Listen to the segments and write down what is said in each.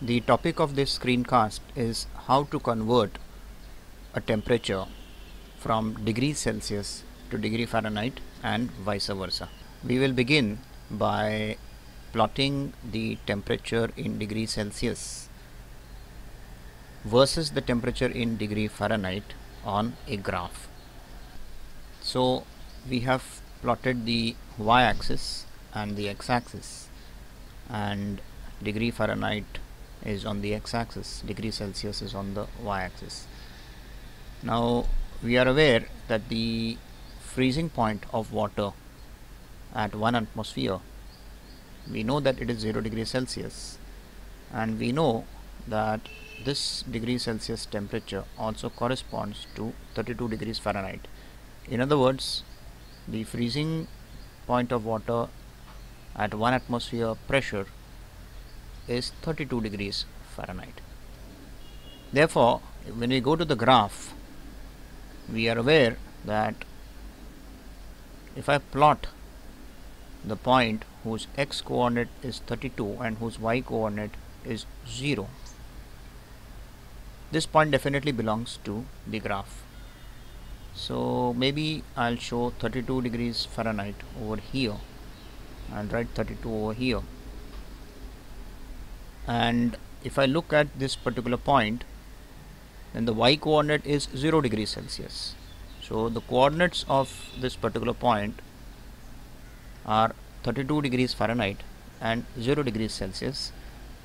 The topic of this screencast is how to convert a temperature from degrees Celsius to degree Fahrenheit and vice versa. We will begin by plotting the temperature in degree Celsius versus the temperature in degree Fahrenheit on a graph. So we have plotted the y-axis and the x-axis, and degree Fahrenheit is on the x-axis, degree Celsius is on the y-axis. Now we are aware that the freezing point of water at 1 atmosphere, we know that it is 0 degrees Celsius, and we know that this degree Celsius temperature also corresponds to 32 degrees Fahrenheit. In other words, the freezing point of water at 1 atmosphere pressure is 32 degrees Fahrenheit. Therefore, when we go to the graph, we are aware that if I plot the point whose x coordinate is 32 and whose y coordinate is 0, this point definitely belongs to the graph. So maybe I'll show 32 degrees Fahrenheit over here and write 32 over here. And if I look at this particular point, then the y coordinate is 0 degrees Celsius. So the coordinates of this particular point are 32 degrees Fahrenheit and 0 degrees Celsius,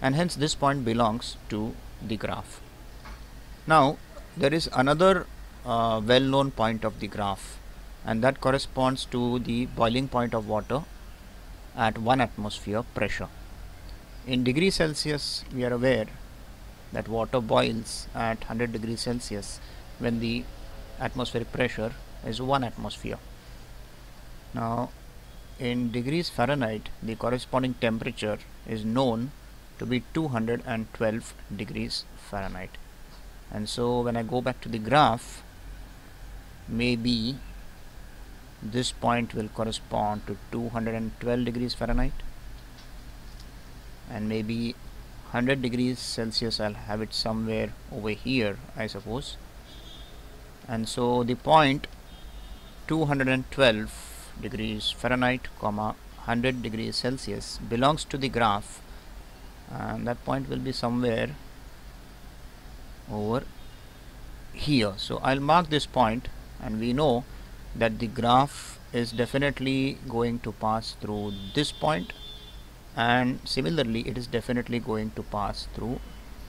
and hence this point belongs to the graph. Now there is another well-known point of the graph, and that corresponds to the boiling point of water at 1 atmosphere pressure. In degrees Celsius, we are aware that water boils at 100 degrees Celsius when the atmospheric pressure is 1 atmosphere. Now in degrees Fahrenheit, the corresponding temperature is known to be 212 degrees Fahrenheit. And so when I go back to the graph, maybe this point will correspond to 212 degrees Fahrenheit, and maybe 100 degrees Celsius, I'll have it somewhere over here, I suppose. And so the point 212 degrees Fahrenheit, 100 degrees Celsius belongs to the graph, and that point will be somewhere over here. So I'll mark this point, and we know that the graph is definitely going to pass through this point, and similarly it is definitely going to pass through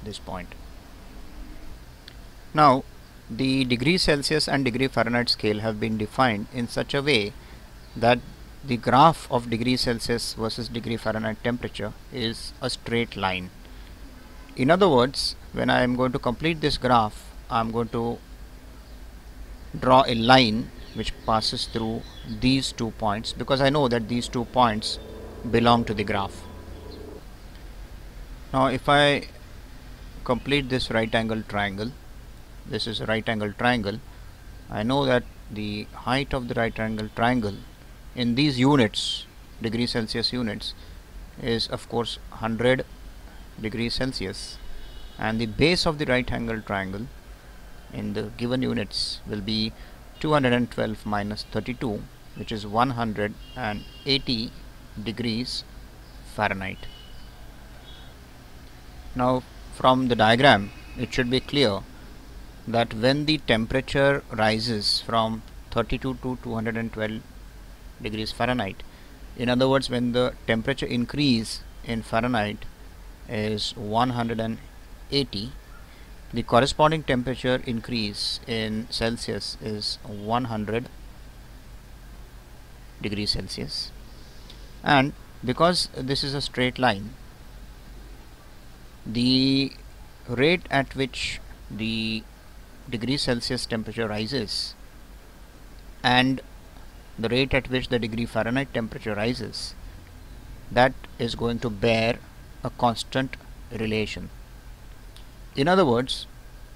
this point. Now the degree Celsius and degree Fahrenheit scale have been defined in such a way that the graph of degree Celsius versus degree Fahrenheit temperature is a straight line. In other words, when I am going to complete this graph, I am going to draw a line which passes through these 2 points, because I know that these 2 points belong to the graph. Now if I complete this right angle triangle, this is a right angle triangle, I know that the height of the right angle triangle in these units, degree Celsius units, is of course 100 degrees Celsius, and the base of the right angle triangle in the given units will be 212 minus 32, which is 180 degrees Fahrenheit. Now from the diagram it should be clear that when the temperature rises from 32 to 212 degrees Fahrenheit, in other words, when the temperature increase in Fahrenheit is 180, the corresponding temperature increase in Celsius is 100 degrees Celsius. And because this is a straight line, the rate at which the degree Celsius temperature rises and the rate at which the degree Fahrenheit temperature rises, that is going to bear a constant relation. In other words,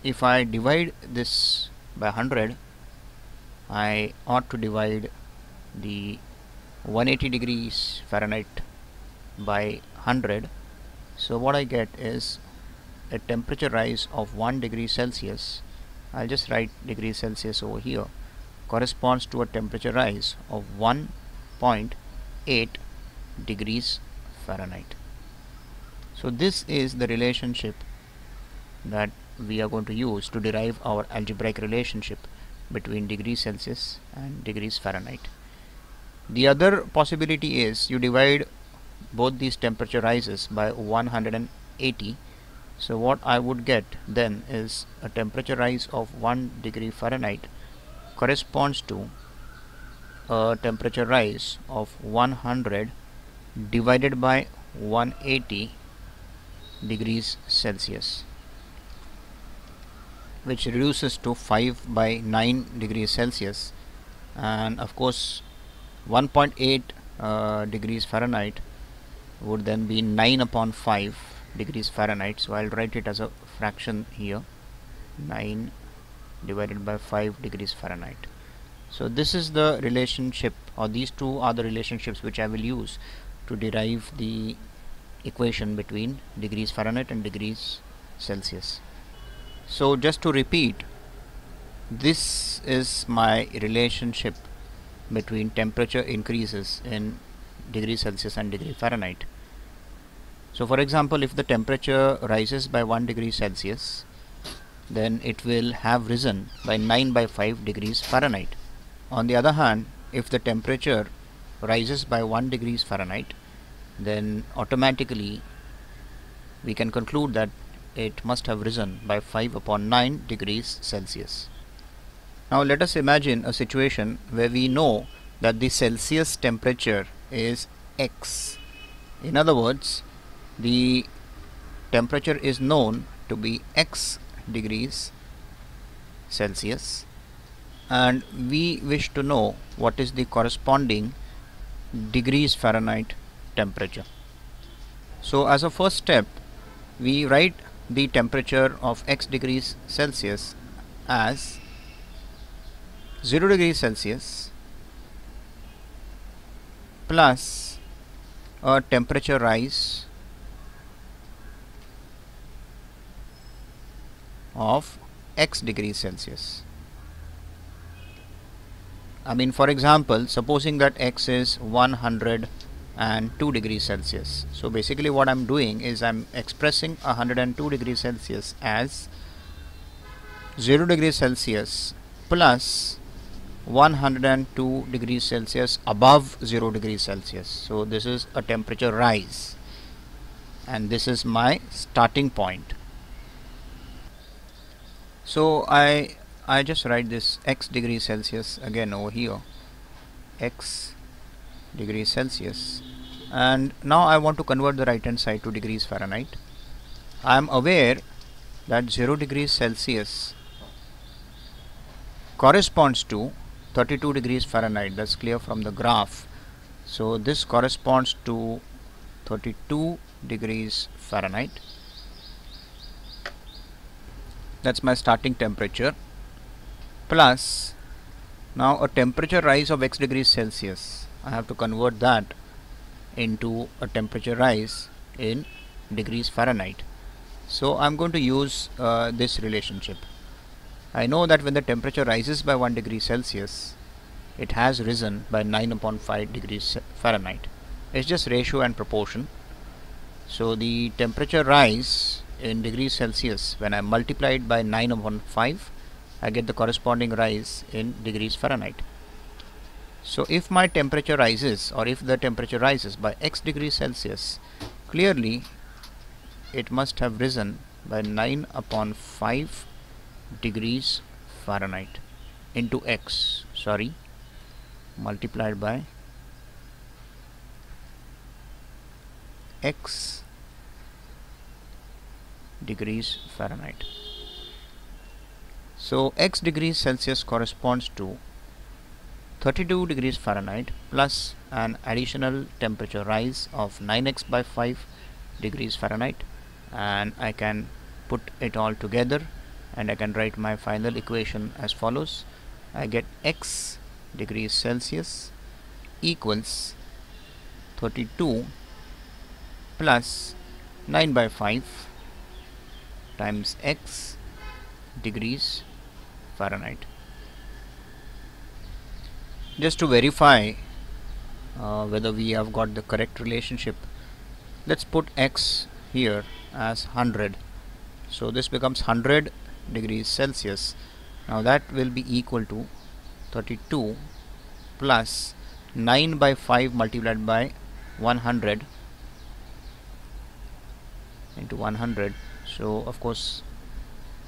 if I divide this by 100, I ought to divide the 180 degrees Fahrenheit by 100. So what I get is a temperature rise of 1 degree Celsius, I'll just write degrees Celsius over here, corresponds to a temperature rise of 1.8 degrees Fahrenheit. So this is the relationship that we are going to use to derive our algebraic relationship between degrees Celsius and degrees Fahrenheit. The other possibility is you divide both these temperature rises by 180. So what I would get then is a temperature rise of 1 degree Fahrenheit corresponds to a temperature rise of 100 divided by 180 degrees Celsius, which reduces to 5 by 9 degrees Celsius, and of course 1.8 degrees Fahrenheit would then be 9 upon 5 degrees Fahrenheit. So I'll write it as a fraction here, 9 divided by 5 degrees Fahrenheit. So this is the relationship, or these two are the relationships which I will use to derive the equation between degrees Fahrenheit and degrees Celsius. So just to repeat, this is my relationship between temperature increases in degrees Celsius and degree Fahrenheit. So for example, if the temperature rises by 1 degree Celsius, then it will have risen by 9 by 5 degrees Fahrenheit. On the other hand, if the temperature rises by 1 degrees Fahrenheit, then automatically we can conclude that it must have risen by 5 upon 9 degrees Celsius. Now let us imagine a situation where we know that the Celsius temperature is X. In other words, the temperature is known to be X degrees Celsius, and we wish to know what is the corresponding degrees Fahrenheit temperature. So as a first step, we write the temperature of X degrees Celsius as 0 degrees Celsius plus a temperature rise of X degrees Celsius. I mean, for example, supposing that X is 102 degrees Celsius. So basically what I'm doing is I'm expressing 102 degrees Celsius as 0 degrees Celsius plus 102 degrees Celsius above 0 degrees Celsius. So this is a temperature rise, and this is my starting point. So I just write this X degrees Celsius again over here, X degrees Celsius, and now I want to convert the right hand side to degrees Fahrenheit. I am aware that 0 degrees Celsius corresponds to 32 degrees Fahrenheit. That's clear from the graph. So this corresponds to 32 degrees Fahrenheit. That's my starting temperature, plus now a temperature rise of X degrees Celsius. I have to convert that into a temperature rise in degrees Fahrenheit. So I'm going to use this relationship. I know that when the temperature rises by 1 degree Celsius, it has risen by 9 upon 5 degrees Fahrenheit. It's just ratio and proportion. So the temperature rise in degrees Celsius, when I multiply it by 9 upon 5, I get the corresponding rise in degrees Fahrenheit. So if my temperature rises, or if the temperature rises by X degrees Celsius, clearly it must have risen by 9 upon 5 degrees Fahrenheit into X, multiplied by X degrees Fahrenheit. So X degrees Celsius corresponds to 32 degrees Fahrenheit plus an additional temperature rise of 9x by 5 degrees Fahrenheit, and I can put it all together and I can write my final equation as follows. I get X degrees Celsius equals 32 plus 9 by 5 times x degrees Fahrenheit. Just to verify whether we have got the correct relationship, let's put x here as 100. So this becomes 100 degrees Celsius. Now that will be equal to 32 plus 9 by 5 multiplied by 100 into 100. So of course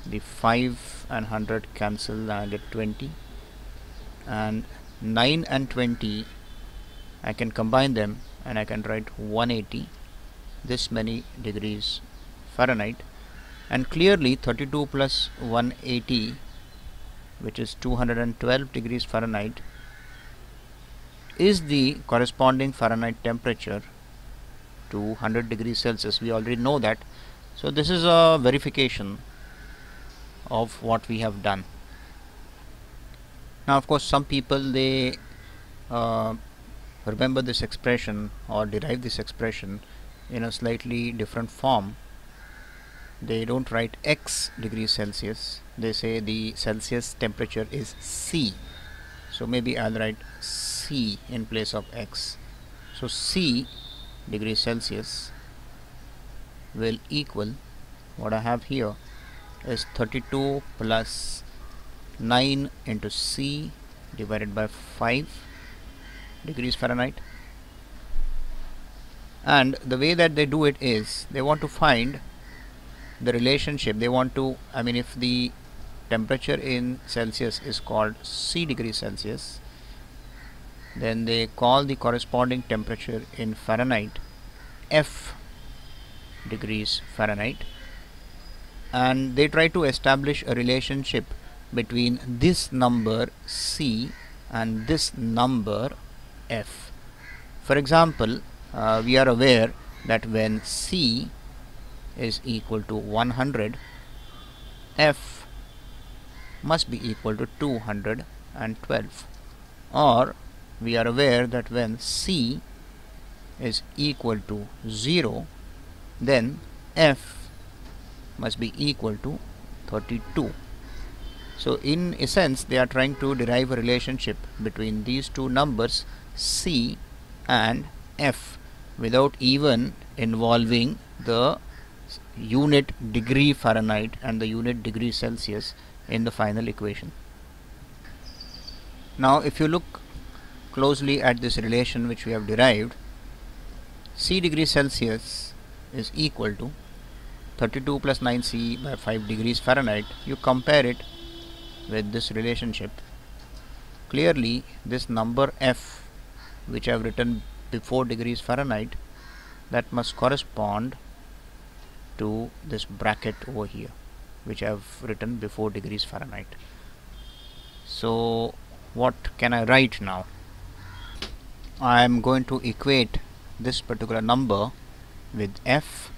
the 5 and 100 cancel, I get 20, and 9 and 20 I can combine them and I can write 180, this many degrees Fahrenheit. And clearly 32 plus 180, which is 212 degrees Fahrenheit, is the corresponding Fahrenheit temperature to 100 degrees Celsius. We already know that. So this is a verification of what we have done. Now of course some people, they remember this expression or derive this expression in a slightly different form. They don't write x degrees Celsius, they say the Celsius temperature is C. So maybe I'll write C in place of x. So C degrees Celsius will equal, what I have here is 32 plus 9 into C divided by 5 degrees Fahrenheit. And the way that they do it is, they want to find the relationship. They want to, if the temperature in Celsius is called C degrees Celsius, then they call the corresponding temperature in Fahrenheit F degrees Fahrenheit, and they try to establish a relationship between this number C and this number F. For example, we are aware that when C is equal to 100, F must be equal to 212. Or we are aware that when C is equal to 0, then F must be equal to 32. So in essence, they are trying to derive a relationship between these two numbers C and F without even involving the unit degree Fahrenheit and the unit degree Celsius in the final equation. Now if you look closely at this relation which we have derived, C degrees Celsius is equal to 32 plus 9C by 5 degrees Fahrenheit. You compare it with this relationship. Clearly this number F, which I have written before degrees Fahrenheit, that must correspond to this bracket over here, which I have written before degrees Fahrenheit. So what can I write now? I am going to equate this particular number with F,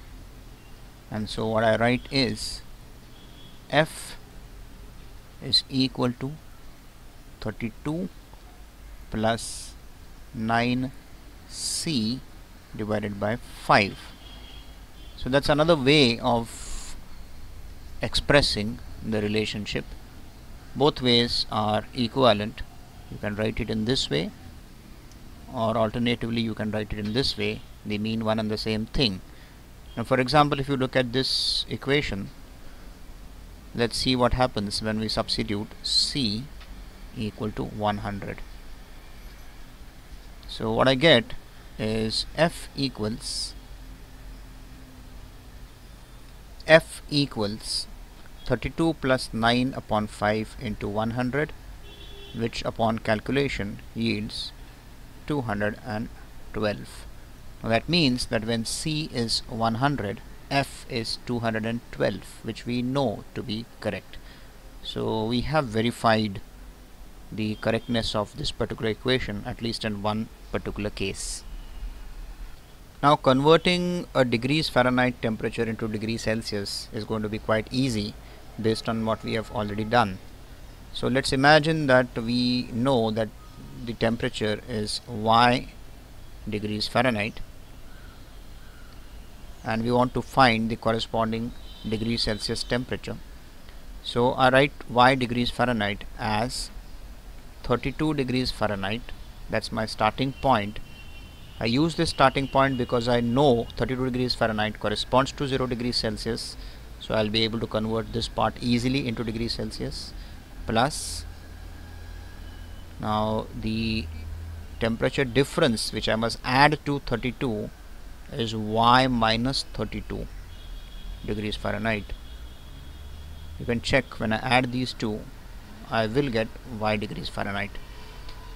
and so what I write is F is equal to 32 plus 9C divided by 5. So that's another way of expressing the relationship. Both ways are equivalent. You can write it in this way, or alternatively you can write it in this way. They mean one and the same thing. Now for example, if you look at this equation, let's see what happens when we substitute C equal to 100. So what I get is F equals 32 plus 9 upon 5 into 100, which upon calculation yields 212. Now that means that when C is 100, F is 212, which we know to be correct. So we have verified the correctness of this particular equation, at least in one particular case. Now converting a degrees Fahrenheit temperature into degrees Celsius is going to be quite easy based on what we have already done. So let's imagine that we know that the temperature is Y degrees Fahrenheit, and we want to find the corresponding degrees Celsius temperature. So I write y degrees Fahrenheit as 32 degrees Fahrenheit. That's my starting point. I use this starting point because I know 32 degrees Fahrenheit corresponds to 0 degrees Celsius. So I'll be able to convert this part easily into degrees Celsius, plus now the temperature difference which I must add to 32 is y minus 32 degrees Fahrenheit. You can check when I add these two, I will get y degrees Fahrenheit.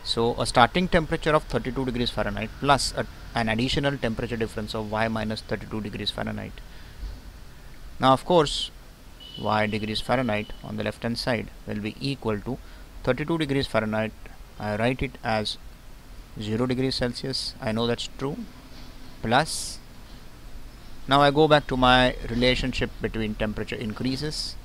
So a starting temperature of 32 degrees Fahrenheit plus an additional temperature difference of y minus 32 degrees Fahrenheit. Now of course y degrees Fahrenheit on the left hand side will be equal to 32 degrees Fahrenheit. I write it as 0 degrees Celsius. I know that's true. Plus, now I go back to my relationship between temperature increases.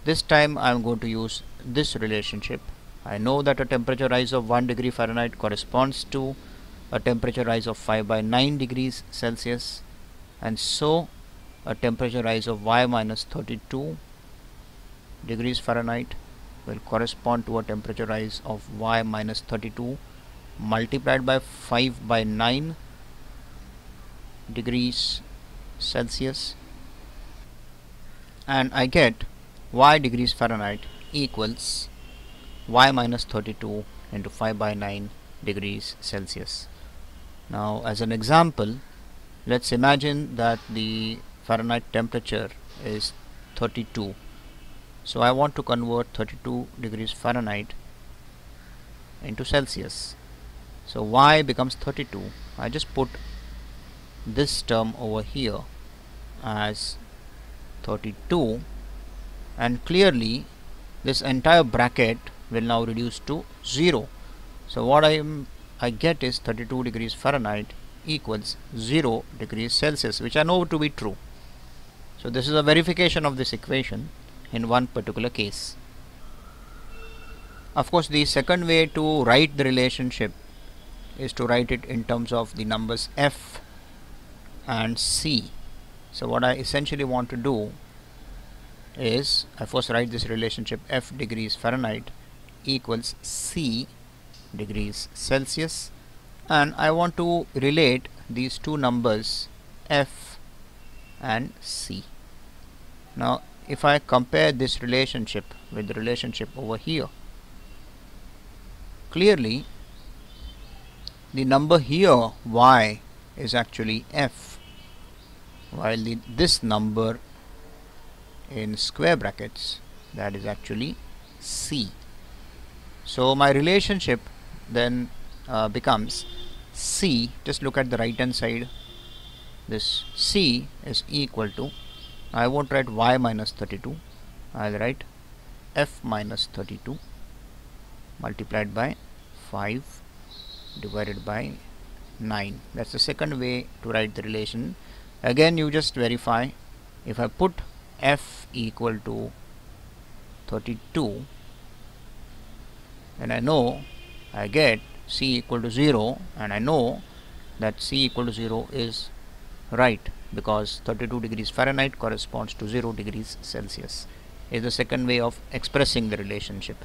This time I am going to use this relationship. I know that a temperature rise of 1 degree Fahrenheit corresponds to a temperature rise of 5/9 degrees Celsius, and so a temperature rise of y minus 32 degrees Fahrenheit will correspond to a temperature rise of y minus 32 multiplied by 5/9 degrees Celsius, and I get y degrees Fahrenheit equals y minus 32 into 5/9 degrees Celsius. Now as an example, let's imagine that the Fahrenheit temperature is 32. So I want to convert 32 degrees Fahrenheit into Celsius. So y becomes 32. I just put this term over here as 32, and clearly this entire bracket will now reduce to 0. So what I get is 32 degrees Fahrenheit equals 0 degrees Celsius, which I know to be true. So this is a verification of this equation in one particular case. Of course, the second way to write the relationship is to write it in terms of the numbers f and c. So what I essentially want to do is I first write this relationship f degrees Fahrenheit equals c degrees Celsius, and I want to relate these two numbers f and c. Now if I compare this relationship with the relationship over here, clearly the number here y is actually f, while this number in square brackets, that is actually c. So my relationship then becomes c. Just look at the right hand side. This c is equal to, I won't write y minus 32, I'll write f minus 32 multiplied by 5 divided by 9. That's the second way to write the relation. Again, you just verify. If I put f equal to 32, then I know I get c equal to 0, and I know that c equal to 0 is right, because 32 degrees Fahrenheit corresponds to 0 degrees Celsius. Is the second way of expressing the relationship.